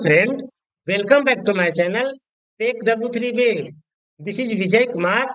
friend, welcome back to my channel Take W3 Wave. This is Vijay Kumar.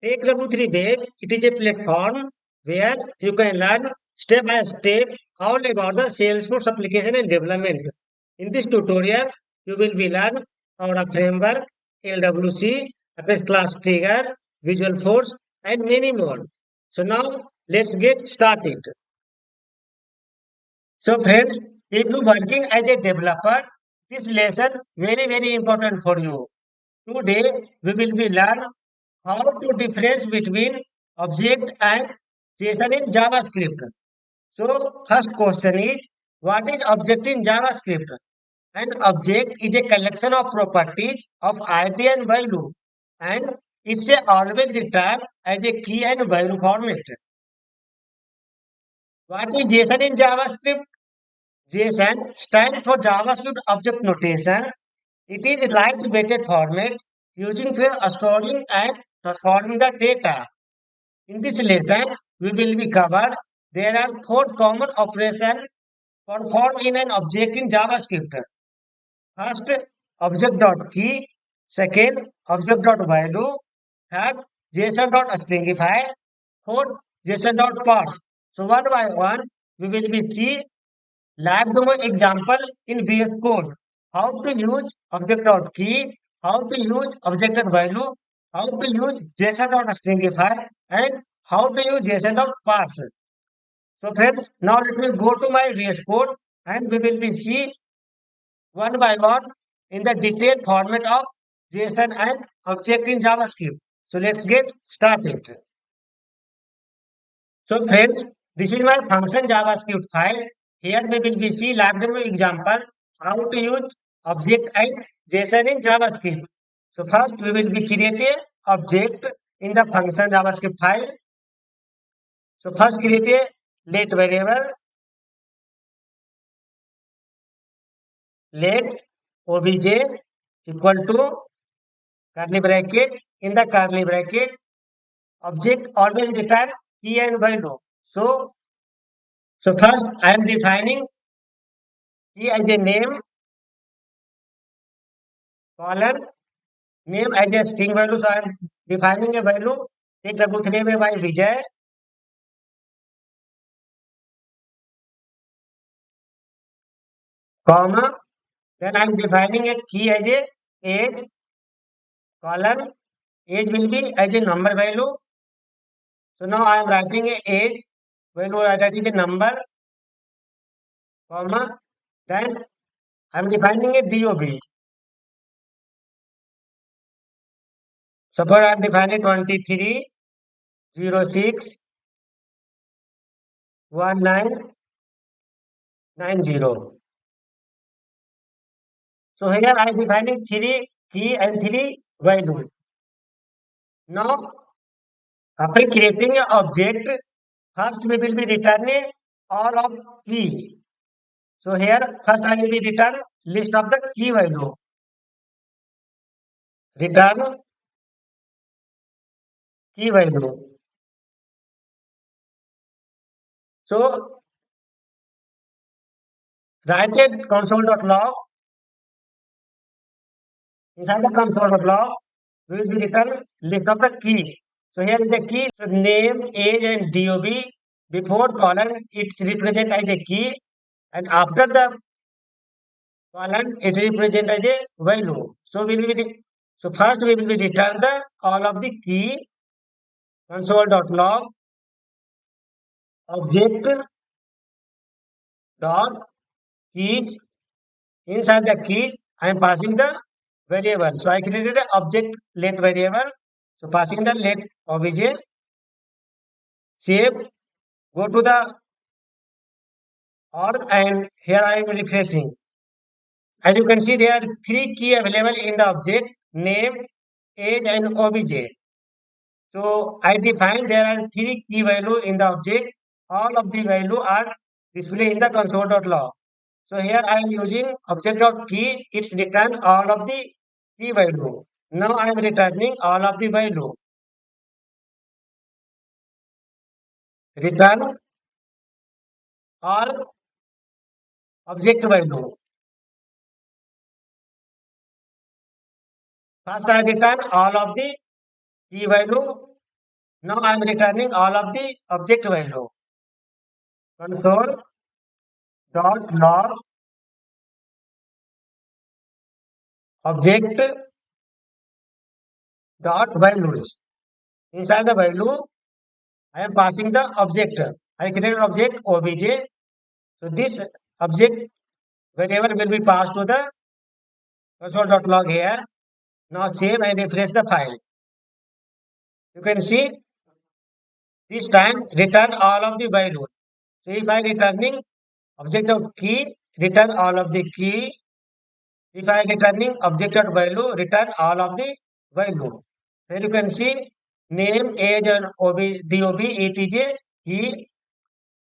Take W3 Wave, it is a platform where you can learn step by step all about the Salesforce application and development. In this tutorial, you will be learn our framework, LWC, Apex Class Trigger, Visual Force, and many more. So now let's get started. So friends, if you working as a developer, this lesson very important for you. Today we will be learn how to difference between object and JSON in JavaScript. So first question is, what is object in JavaScript? An object is a collection of properties of ID and value, and it's a always return as a key and value format. What is JSON in JavaScript? JSON stands for JavaScript Object Notation. It is a lightweighted format using for storing and transforming the data. In this lesson, we will be covered. There are four common operations performed in an object in JavaScript. First, object.key. Second, object.value. Third, JSON.stringify. Fourth, JSON.parse. So one by one, we will be see live demo example in VS Code. How to use object.key, how to use object.value, how to use JSON.stringify, and how to use JSON.parse. So friends, now let me go to my VS Code and we will be see one by one in the detailed format of JSON and object in JavaScript. So let's get started. So friends, this is my function JavaScript file. Here we will be see live demo example how to use object and JSON in JavaScript. So first we will be create a object in the function JavaScript file. So first create a let variable, let obj equal to curly bracket, in the curly bracket object always return key and value. So first I am defining key as a name, colon, name as a string value. So I am defining a value. Take W3 में by Vijay, comma. Then I am defining a key as a age, colon. Age will be as a number value. So now I am writing a age value, that is a number, comma. Then I am defining a DOB. Suppose I am defining 23061990. So here I am defining three key and three values. Now after creating an object, first we will be returning all of key. So here first I will be return list of the key value. Return key value. So write a console.log. Inside the console.log, we will be return list of the key. So here is the key. So name, age, and DOB. Before colon, it's represent as a key, and after the colon, it represent as a value. So so first we will be return the all of the key console.log object dot keys. Inside the keys, I am passing the variable. So I created an object let variable. So passing the let obj, save, go to the org, and here I am refreshing. As you can see, there are three key available in the object: name, age, and obj. So I define there are three key value in the object. All of the value are displayed in the console.log. So here I am using object.key. It's return all of the key value. Now I am returning all of the value. Return all object value. First I return all of the key value. Now I am returning all of the object value. Console dot log object dot values. Inside the value, I am passing the object. I create an object obj. So this object variable will be passed to the console.log here. Now save and refresh the file. You can see this time return all of the values. So if I returning object of key, return all of the key. If I returning object of value, return all of the value. Here you can see name, age, and DOB, ETJ, key,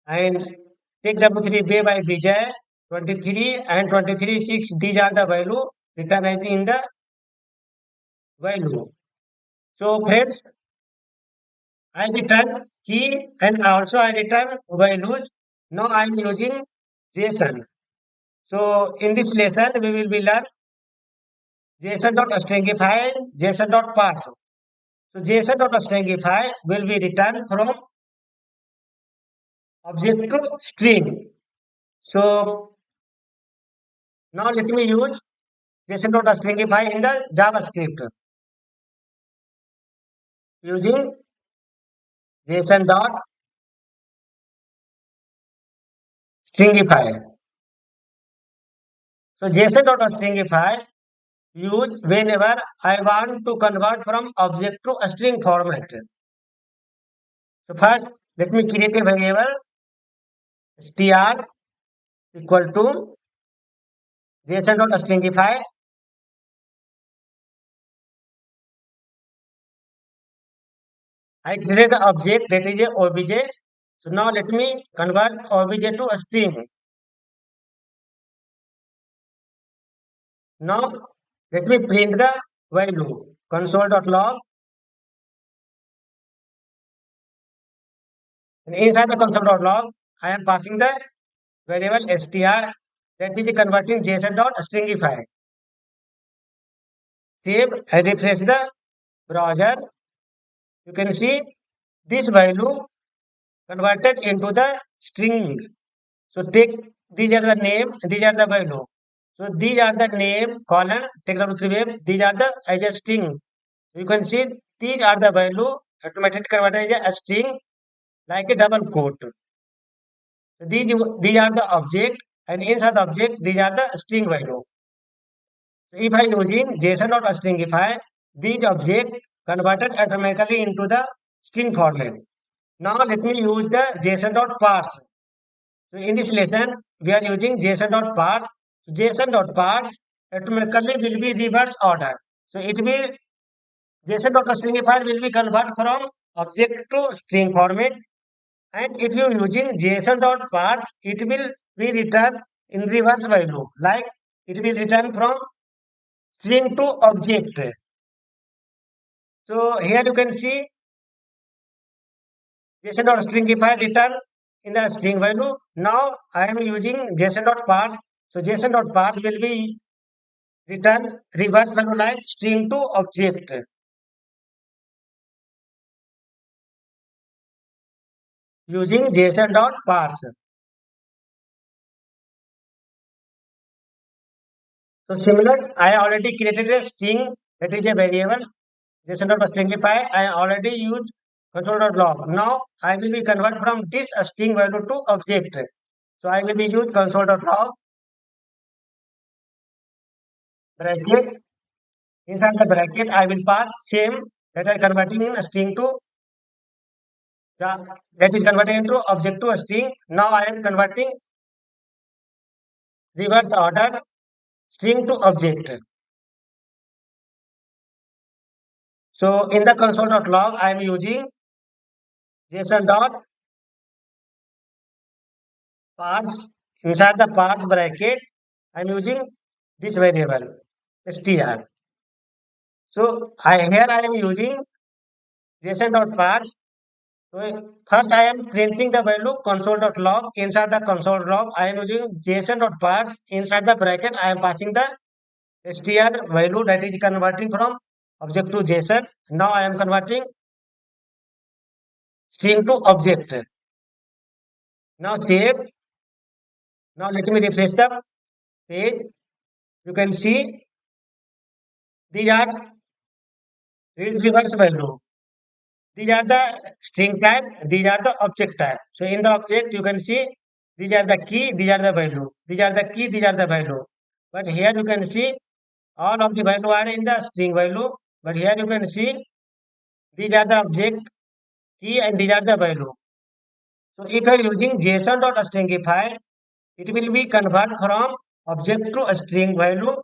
and take W3 bay by Vijay, 23 and 23, 6. These are the value written as in the value. So friends, I return key and also I return values. Now I am using JSON. So in this lesson, we will be learn JSON.stringify, JSON.parse. So JSON.stringify will be returned from object to string. So now let me use JSON.stringify in the JavaScript using JSON.stringify. So JSON.stringify use whenever I want to convert from object to a string format. So first, let me create a variable str equal to JSON.stringify. I created an object that is a obj. So now let me convert obj to a string. Now let me print the value console.log. And inside the console.log, I am passing the variable str that is converting JSON.stringify. Save and refresh the browser. You can see this value converted into the string. So take these are the name, these are the value. So these are the name colon take W3 wave. These are the as a string. You can see these are the value automatically converted as a string like a double quote. So these are the object and inside the object these are the string value. So if I using JSON.stringify, these object converted automatically into the string format. Now let me use the JSON.parse. So in this lesson, we are using JSON.parse. So JSON.parse automatically will be reverse order. So it will JSON.stringify will be convert from object to string format. And if you using JSON.parse, it will be return in reverse value. Like it will return from string to object. So here you can see JSON.stringify return in the string value. Now I am using JSON.parse. So JSON.parse will be return reverse value like string to object using JSON.parse. So similar, I already created a string that is a variable JSON.stringify. I already used console.log. Now I will be convert from this string value to object. So I will be use console.log bracket. Inside the bracket, I will pass same that I converting in a string to that is converting into object to a string. Now I am converting reverse order string to object. So in the console.log, I am using JSON.parse. Inside the parse bracket, I am using this variable str. So here I am using JSON.parse. So first I am printing the value console.log. Inside the console.log, I am using JSON.parse. Inside the bracket, I am passing the str value that is converting from object to JSON. Now I am converting string to object. Now save. Now let me refresh the page. You can see these are reverse value. These are the string type. These are the object type. So in the object, you can see these are the key. These are the value. These are the key. These are the value. But here you can see all of the value are in the string value. But here you can see these are the object key and these are the value. So if you are using JSON.stringify, it will be convert from object to a string value.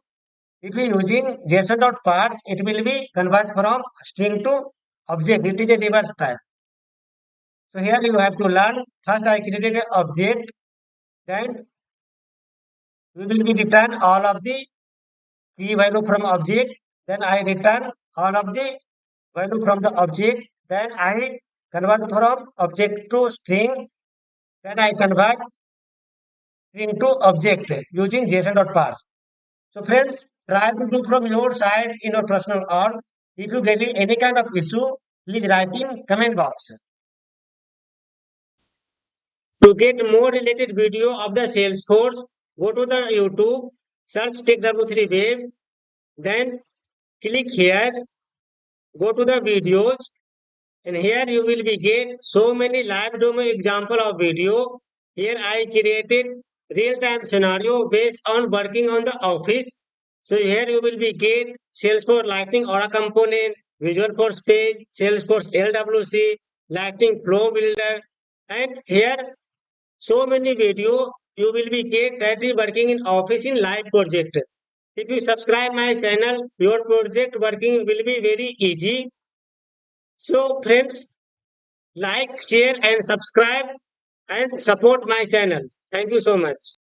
If you are using JSON.parse, it will be convert from string to object. It is a reverse type. So here you have to learn. First I created an object, then we will be return all of the key value from object. Then I return all of the value from the object. Then I convert from object to string. Then I convert string to object using JSON.parse. So friends, try to do from your side in your personal org. If you get any kind of issue, please write in comment box. To get more related video of the Salesforce, go to the YouTube, search TechW3Web, then click here, go to the videos, and here you will be get so many live demo example of video. Here I created real-time scenario based on working on the office. So here you will be get Salesforce Lightning Aura component, Visual Force page, Salesforce LWC, Lightning Flow Builder, and here so many video you will be get that is working in office in live project. If you subscribe my channel, your project working will be very easy. So friends, like, share and subscribe and support my channel. Thank you so much.